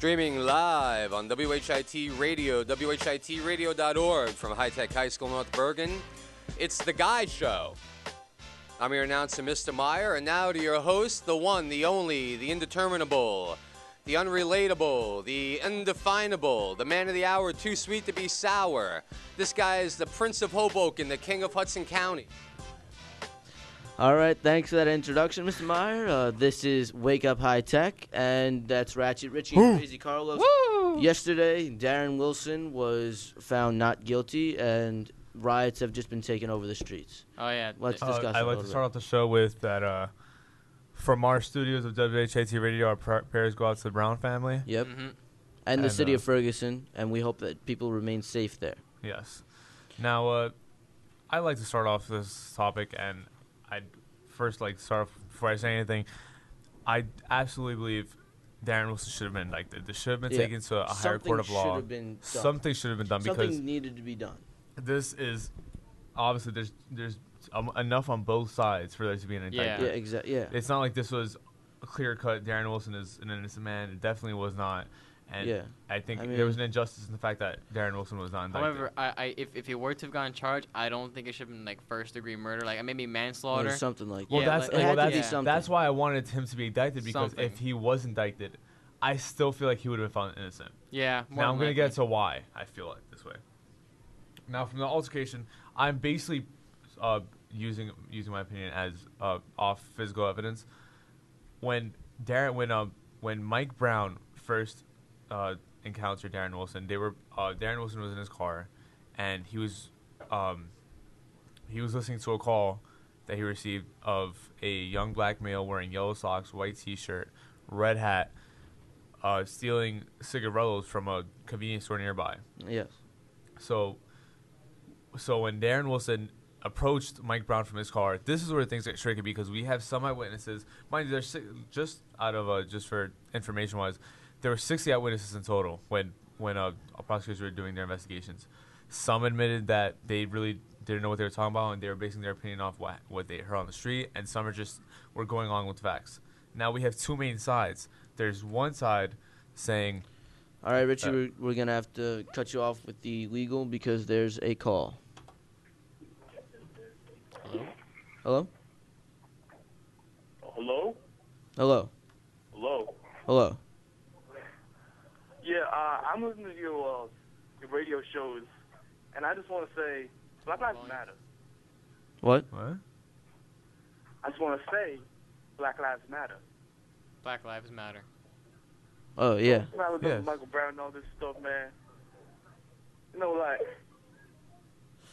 Streaming live on WHIT Radio, WHITradio.org from High Tech High School, North Bergen. It's The Guy Show. I'm your announcer, Mr. Meyer, and now to your host, the one, the only, the indeterminable, the unrelatable, the indefinable, the man of the hour, too sweet to be sour. This guy is the Prince of Hoboken, the King of Hudson County. All right, thanks for that introduction, Mr. Meyer. This is Wake Up High Tech, and that's Ratchet Richie and Crazy Carlos. Woo! Yesterday, Darren Wilson was found not guilty, and riots have just been taking over the streets. Oh, yeah. Let's discuss it I'd a like little to start off bit. the show with that from our studios of WHIT Radio, our prayers go out to the Brown family. Yep. Mm-hmm. And the And, city of Ferguson, and we hope that people remain safe there. Yes. Now, I'd like to start off this topic, and I'd first like to start off, before I say anything, I absolutely believe Darren Wilson should have been indicted. This should have been taken to a higher court of law. Something should have been done because something needed to be done. this is obviously there's enough on both sides for there to be an indictment. Yeah, exactly. Yeah. It's not like this was a clear cut. Darren Wilson is an innocent man. It definitely was not. And Yeah. I think I mean, there was an injustice in the fact that Darren Wilson was not indicted. However, if he were to have gotten charged, I don't think it should have been like first-degree murder, like maybe Or manslaughter. something like Well, that. Yeah, that's like- it had to be yeah. something. that's why I wanted him to be indicted, because Something. if he was indicted, I still feel like he would have been found innocent. Yeah. Now I'm gonna get to why I feel like this way. Now, from the altercation, I'm basically using my opinion as off physical evidence. When Mike Brown first encountered Darren Wilson, Darren Wilson was in his car, and he was listening to a call that he received of a young black male wearing yellow socks, white T-shirt, red hat, stealing cigarillos from a convenience store nearby. Yes. So when Darren Wilson approached Mike Brown from his car, this is where things get tricky, because we have some eyewitnesses. Mind you, there's just for information wise, there were 60 eyewitnesses in total when prosecutors were doing their investigations. Some admitted that they really didn't know what they were talking about, and they were basing their opinion off what they heard on the street, and some were going along with facts. Now we have two main sides. There's one side saying, All right, Richie, we're going to have to cut you off with the legal because there's a call. Hello? Hello? Hello? Hello? Hello? Yeah, I'm listening to your radio shows, and I just want to say, Black Lives Matter. What? what? I just want to say, Black Lives Matter. Black Lives Matter. Oh, yeah. I was Yes. Michael Brown and all this stuff, man. You know, like,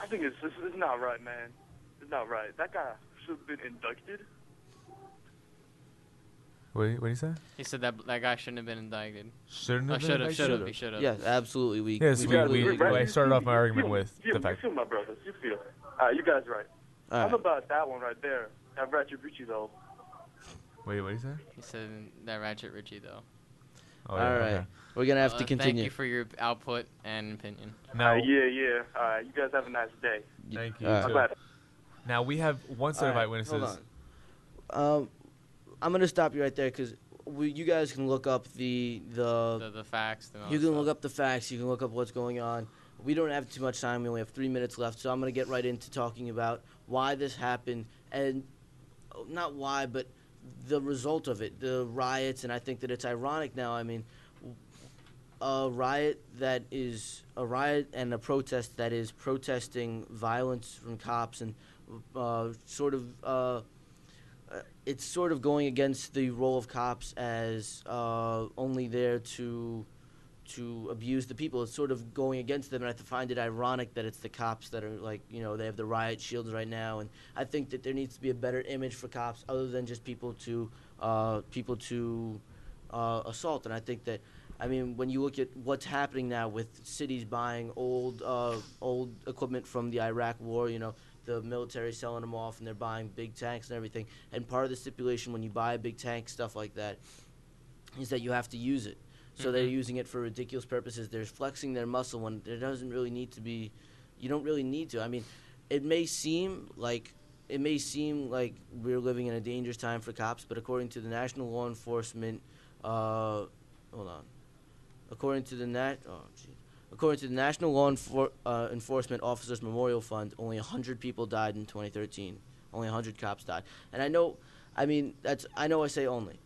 I think it's not right, man. It's not right. That guy should have been inducted. What do you say? He said that guy shouldn't have been indicted. Shouldn't Oh, have been should have. indicted? He should have. Yes, absolutely. Yes, completely agree. I started off my argument with you the fact. feel my brothers. You feel. You guys right. All I'm right. about that one right there. That Ratchet Richie, though. Wait, what did you say? He said that Ratchet Richie, though. Oh, All right. okay. We're going to have to Thank continue. you for your output and opinion. Now, Yeah. You guys have a nice day. thank you. All right. too. Bye. Now we have one set All of right, eyewitnesses. Hold on. I'm going to stop you right there because you guys can look up the facts. And all You that can stuff. look up the facts. You can look up what's going on. We don't have too much time. We only have 3 minutes left, so I'm going to get right into talking about why this happened, and not why, but the result of it, the riots, and I think that it's ironic now. I mean, a riot and a protest that is protesting violence from cops and it's sort of going against the role of cops as only there to abuse the people. It's sort of going against them, and I find it ironic that it's the cops that are they have the riot shields right now, and I think that there needs to be a better image for cops other than just people to assault. And I think that, when you look at what's happening now with cities buying old equipment from the Iraq War, the military selling them off, and they're buying big tanks and everything. And part of the stipulation when you buy a big tank, stuff like that, is that you have to use it. So they're using it for ridiculous purposes. They're flexing their muscle when there doesn't really need to be. You don't really need to. It may seem like we're living in a dangerous time for cops, but according to the National Law Enforcement, hold on. According to the National Law Enforcement Officers Memorial Fund, only 100 people died in 2013. Only 100 cops died. And I know I say only.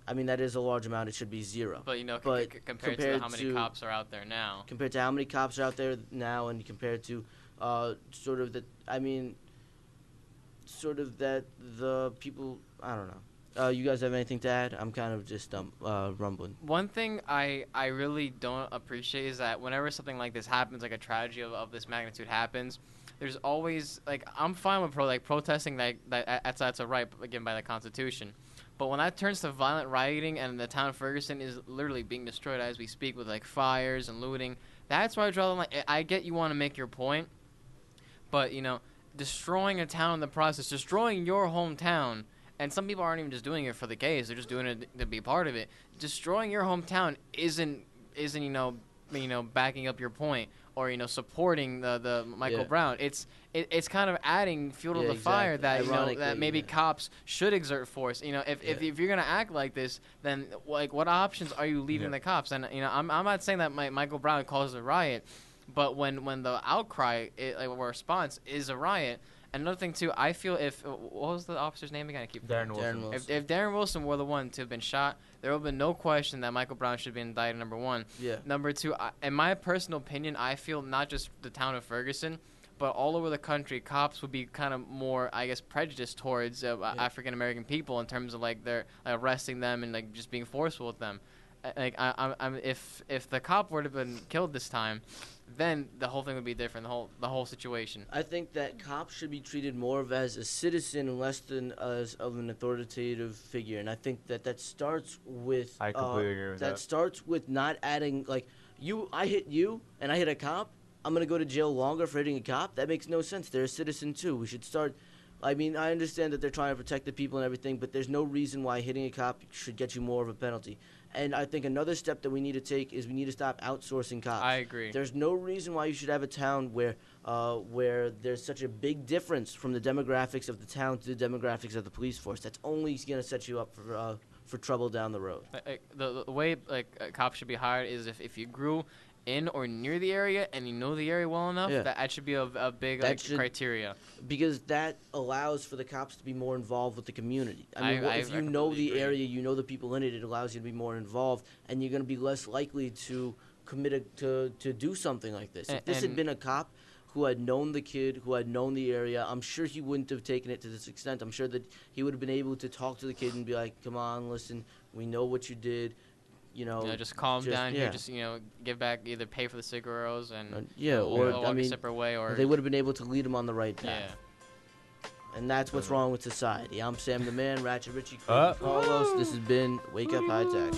I mean, that is a large amount. It should be zero. But, compared to how many cops are out there now. Compared to how many cops are out there now, and compared to the people, I don't know. You guys have anything to add? I'm kind of just rumbling. One thing I really don't appreciate is that whenever something like this happens, like a tragedy of this magnitude happens, there's always, I'm fine with protesting that's a right given by the Constitution. But when that turns to violent rioting and the town of Ferguson is literally being destroyed as we speak with fires and looting, that's why I draw the line. I get you want to make your point, but destroying a town in the process, destroying your hometown, and some people aren't even just doing it for the gays; they're just doing it to be part of it. Destroying your hometown isn't backing up your point or supporting the Michael Brown. It's kind of adding fuel to the fire that that maybe cops should exert force. If you're gonna act like this, then what options are you leaving the cops? And I'm not saying that Michael Brown caused a riot, but when the outcry or response is a riot. Another thing too, I feel what was the officer's name again? I keep Darren Wilson. If Darren Wilson were the one to have been shot, there would have been no question that Michael Brown should be indicted. Number one. Yeah. Number two, in my personal opinion, I feel not just the town of Ferguson, but all over the country, cops would be kind of more, I guess, prejudiced towards African American people in terms of they're arresting them and just being forceful with them. If the cop were to have been killed this time, then the whole thing would be different. The whole situation. I think that cops should be treated more as a citizen and less than as of an authoritative figure. And I think that starts with. I completely agree with that. That starts with not adding I hit you and I hit a cop. I'm gonna go to jail longer for hitting a cop. That makes no sense. They're a citizen too. We should start. I mean, I understand that they're trying to protect the people and everything, but there's no reason why hitting a cop should get you more of a penalty. And I think another step that we need to take is we need to stop outsourcing cops. I agree. There's no reason why you should have a town where there's such a big difference from the demographics of the town to the demographics of the police force. That's only going to set you up for trouble down the road. The way cops should be hired is if you grew in or near the area and you know the area well enough, that should be a big criteria. Because that allows for the cops to be more involved with the community. I mean, if you know the area, you know the people in it, it allows you to be more involved, and you're going to be less likely to commit to do something like this. If this had been a cop who had known the kid, who had known the area, I'm sure he wouldn't have taken it to this extent. I'm sure that he would have been able to talk to the kid and be like, come on, listen, we know what you did. Just calm down here. Just give back, either pay for the cigarettes and or walk a separate way, or they would have been able to lead him on the right path. Yeah. And that's what's wrong with society. I'm Sam the Man, Ratchet Richie, Carlos. This has been Wake Up High Tech.